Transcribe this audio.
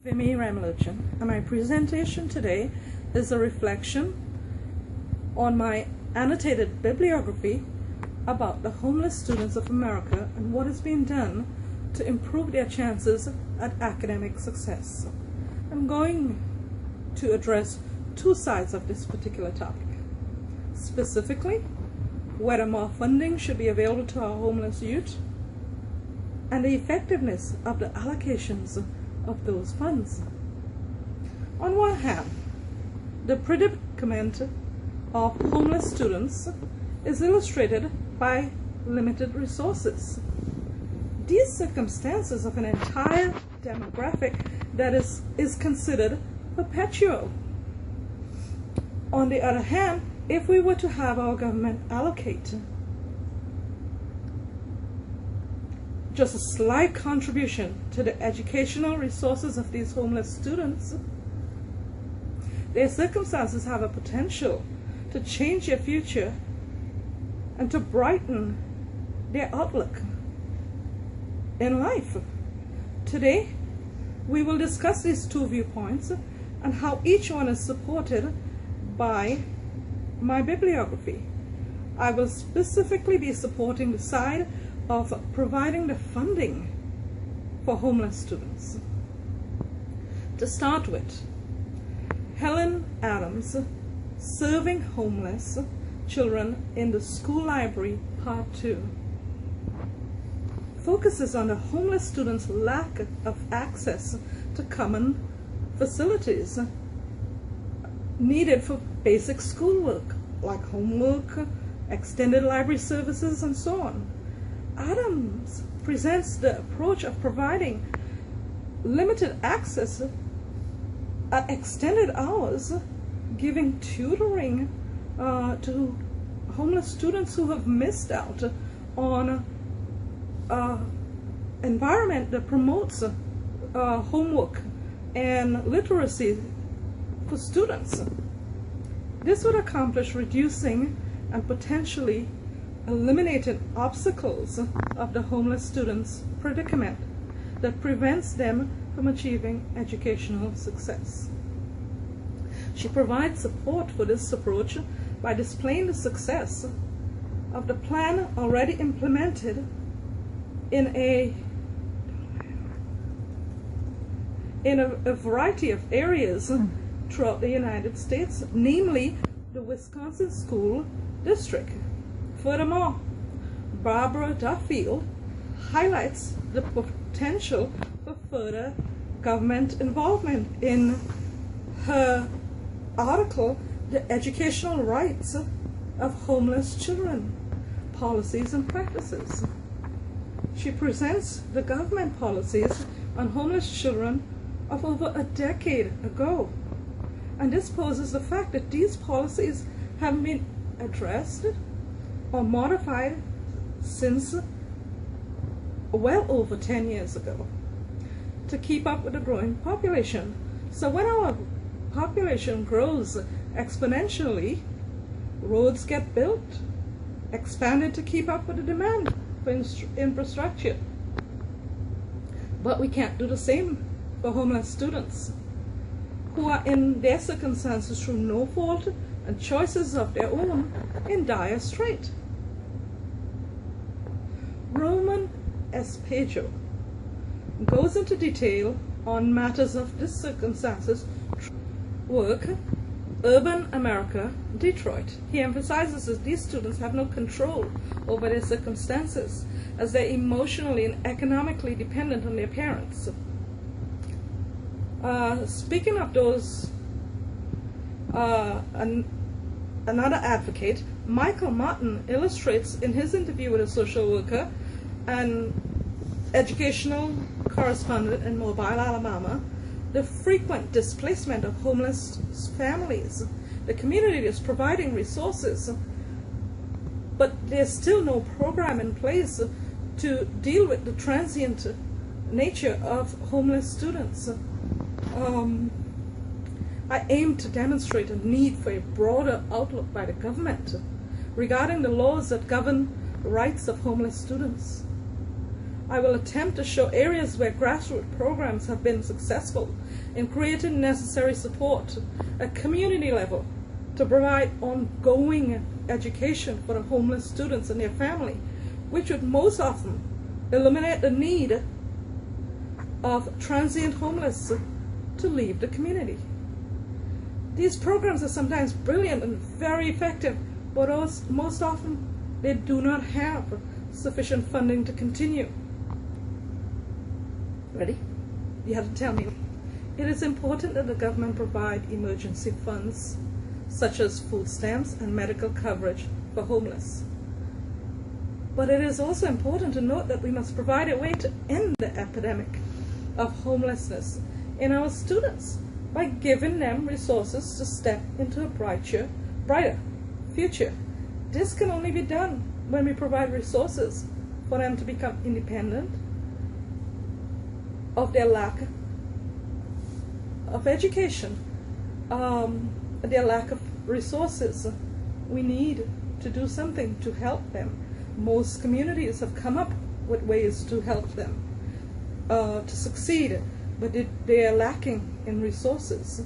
VimmiRamlochan, and my presentation today is a reflection on my annotated bibliography about the homeless students of America and what is being done to improve their chances at academic success. I'm going to address two sides of this particular topic. Specifically, whether more funding should be available to our homeless youth and the effectiveness of the allocations of those funds. On one hand, the predicament of homeless students is illustrated by limited resources. These circumstances of an entire demographic that is considered perpetual. On the other hand, if we were to have our government allocate just a slight contribution to the educational resources of these homeless students, their circumstances have a potential to change their future and to brighten their outlook in life. Today, we will discuss these two viewpoints and how each one is supported by my bibliography. I will specifically be supporting the side of providing the funding for homeless students. To start with, Helen Adams, Serving Homeless Children in the School Library, Part 2, focuses on the homeless students' lack of access to common facilities needed for basic schoolwork, like homework, extended library services, and so on. Adams presents the approach of providing limited access at extended hours, giving tutoring to homeless students who have missed out on environment that promotes homework and literacy for students. This would accomplish reducing and potentially eliminating obstacles of the homeless students' predicament that prevents them from achieving educational success. She provides support for this approach by displaying the success of the plan already implemented in a variety of areas throughout the United States, namely the Wisconsin School District. Furthermore, Barbara Duffield highlights the potential for further government involvement in her article, The Educational Rights of Homeless Children, Policies and Practices. She presents the government policies on homeless children of over a decade ago, and this poses the fact that these policies haven't been addressed or modified since well over 10 years ago to keep up with the growing population. So when our population grows exponentially, roads get built, expanded to keep up with the demand for infrastructure. But we can't do the same for homeless students who are in their circumstances through no fault and choices of their own in dire strait. Roman Espejo goes into detail on matters of this circumstances work, Urban America, Detroit. He emphasizes that these students have no control over their circumstances as they're emotionally and economically dependent on their parents. Speaking of those, another advocate, Michael Martin, illustrates in his interview with a social worker and educational correspondent in Mobile, Alabama, the frequent displacement of homeless families. The community is providing resources, but there's still no program in place to deal with the transient nature of homeless students. I aim to demonstrate a need for a broader outlook by the government regarding the laws that govern the rights of homeless students. I will attempt to show areas where grassroots programs have been successful in creating necessary support at community level to provide ongoing education for the homeless students and their family, which would most often eliminate the need of transient homeless to leave the community. These programs are sometimes brilliant and very effective, but most often they do not have sufficient funding to continue. Ready? You have to tell me. It is important that the government provide emergency funds, such as food stamps and medical coverage for homeless. But it is also important to note that we must provide a way to end the epidemic of homelessness in our students by giving them resources to step into a brighter future. This can only be done when we provide resources for them to become independent of their lack of education, their lack of resources. We need to do something to help them. Most communities have come up with ways to help them to succeed, but they are lacking in resources.